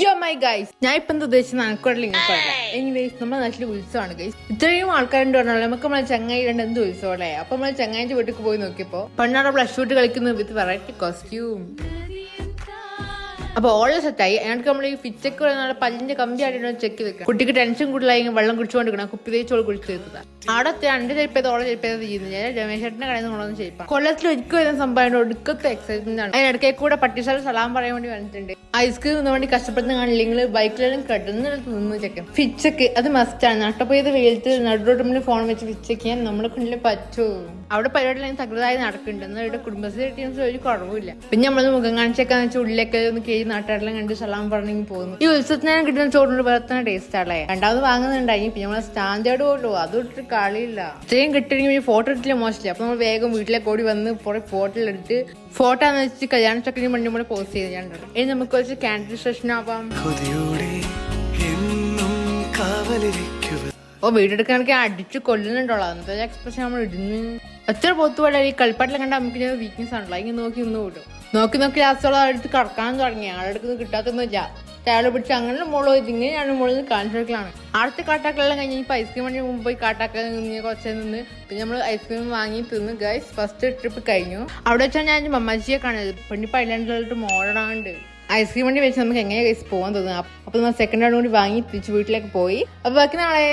യോ my guys, ഞാൻ ഇപ്പം ഉദ്ദേശിച്ചത് നനക്കോടല്ല ഇങ്ങോട്ടല്ല. എനിവേസ് നമ്മുടെ നാട്ടിൽ ഉത്സവമാണ് ഗൈസ്. ഇത്രയും ആൾക്കാരുണ്ട് പറഞ്ഞാൽ നമുക്ക് നമ്മളെ ചങ്ങായി രണ്ട് എന്ത് ഉത്സവമല്ലേ. അപ്പൊ നമ്മളെ ചങ്ങായിന്റെ വീട്ടിൽ പോയി നോക്കിയപ്പോ പണ്ടാടെ ഫ്ലഷ് ഷൂട്ട് കളിക്കുന്നത് വിത്ത് വെറൈറ്റി കോസ്റ്റ്യൂം. അപ്പൊ ഓളെ സെറ്റായി. ഞങ്ങൾക്ക് നമ്മൾ ഈ ഫിച്ചക്ക് നല്ല പല്ലിന്റെ കമ്പി ആയിട്ട് ചെക്ക് വെക്കാം. കുട്ടിക്ക് ടെൻഷൻ കൂടുതലായി വെള്ളം കുടിച്ചുകൊണ്ടിരിക്കണം. കുപ്പി തേച്ചോൾ കുടിച്ചു തീർത്തത് അവിടെ എന്റെ ചെരുപ്പത് ഓളെ ചെരുപ്പത് ചെയ്യുന്നത്. ഞാൻ രമേശേട്ടനെ കടയിൽ നിന്നോളൊന്നും ചെയ്യിപ്പാ. കൊല്ലത്തിൽ ഒരിക്കൽ വരുന്ന സംഭവം ഒടുക്കത്തെ എക്സൈറ്റ്മെന്റ് ആണ്. അതിനിടയ്ക്ക് കൂടെ പട്ടിശാല സലാം പറയാൻ വേണ്ടി വന്നിട്ടുണ്ട്. ഐസ്ക്രീം തിന്നാൻ വേണ്ടി കഷ്ടപ്പെടുന്ന കാണില്ലെങ്കിൽ ബൈക്കിലെല്ലാം കിടന്ന് നിന്ന് ചെക്കും. ഫിച്ചക്ക് അത് മസ്റ്റാണ്. നട്ടപ്പോയത് വെയിലത്ത് നടുറോട്ടുമ്പിൽ ഫോൺ വെച്ച് ഫിച്ചക്കാൻ നമ്മളെ കൊണ്ടിൽ പറ്റൂ. അവിടെ പരിപാടിയെല്ലാം തകൃതായി നടക്കുന്നുണ്ട്. എന്നാൽ ഇവിടെ കുടുംബശ്രീ ടീംസ് ഒരു കുറവില്ല. പിന്നെ നമ്മള് മുഖം കാണിച്ചേക്കാന്ന് വെച്ചാൽ ഉള്ളിലൊക്കെ ഒന്ന് കേഴി നാട്ടുകാരെല്ലാം കണ്ട് സലാം പറഞ്ഞെങ്കിൽ പോകുന്നു. ഈ ഉത്സവത്തിനാണ് കിട്ടുന്ന ചോറിനോട് വേറെ ടേസ്റ്റ് ആളെ. രണ്ടാമത് വാങ്ങുന്നുണ്ടായി. പിന്നെ നമ്മളെ സ്റ്റാൻഡേർഡ് പോലും അതൊട്ട് കളിയില്ല. ഇത്രയും കിട്ടണമെങ്കിൽ ഫോട്ടോ എടുത്തില്ല മോശമില്ല. അപ്പൊ നമ്മൾ വേഗം വീട്ടിലേക്ക് ഓടി വന്ന് ഫോട്ടോ എടുത്ത് ഫോട്ടോ എന്ന് വെച്ച് കല്യാണ ചക്കന് വേണ്ടി നമ്മൾ പോസ്റ്റ് ചെയ്ത് ഞാൻ ഇനി നമുക്ക് വെച്ച് ക്യാൻഡിൽ സെഷൻ ആവാം. ഓ വീടെടുക്കാനൊക്കെ അടിച്ച് കൊല്ലുന്നുണ്ടോളാം. എന്താ എക്സ്പ്രഷൻ നമ്മൾ ഇടുന്നു. എത്ര പൊത്തുപാടെ ഈ കളിപ്പാട്ടിലെ കണ്ടാൽ നമുക്ക് ഞാൻ വീക്ക്നെസ് ആണല്ലോ. ഇങ്ങനെ നോക്കി നിന്ന് വിടും. നോക്കി ലാസ്റ്റോളം അടുത്ത് കടക്കാനും തുടങ്ങി. ആളെടുത്ത് കിട്ടാത്തൊന്നുമില്ല. ടയറ് പിടിച്ച് അങ്ങനെ മോളോ ഇങ്ങനെയാണ് മോളിൽ കാണിച്ചെടുക്കലാണ്. അടുത്ത കാട്ടാക്കളെല്ലാം കഴിഞ്ഞ് ഇപ്പൊ ഐസ്ക്രീം വേണ്ടി മുമ്പ് പോയി കാട്ടാക്ക കുറച്ച് നിന്ന് പിന്നെ നമ്മൾ ഐസ്ക്രീം വാങ്ങി തിന്ന് ഗൈസ്. ഫസ്റ്റ് ട്രിപ്പ് കഴിഞ്ഞു. അവിടെ വെച്ചാൽ ഞാൻ മമ്മാച്ചിയെ കാണുന്നത്. പെണ്ണിപ്പോ ഐലാൻഡിലോട്ട് മോഡാണ്ട് ഐസ്ക്രീം വണ്ടി വെച്ച് നമുക്ക് എങ്ങനെ ഗൈസ് പോകാൻ തോന്നുന്നു. അപ്പൊ നമ്മൾ സെക്കൻഡ് റൗണ്ട് കൂടി വാങ്ങി തിരിച്ച് വീട്ടിലേക്ക് പോയി. അപ്പൊ ബാക്കി നാളെ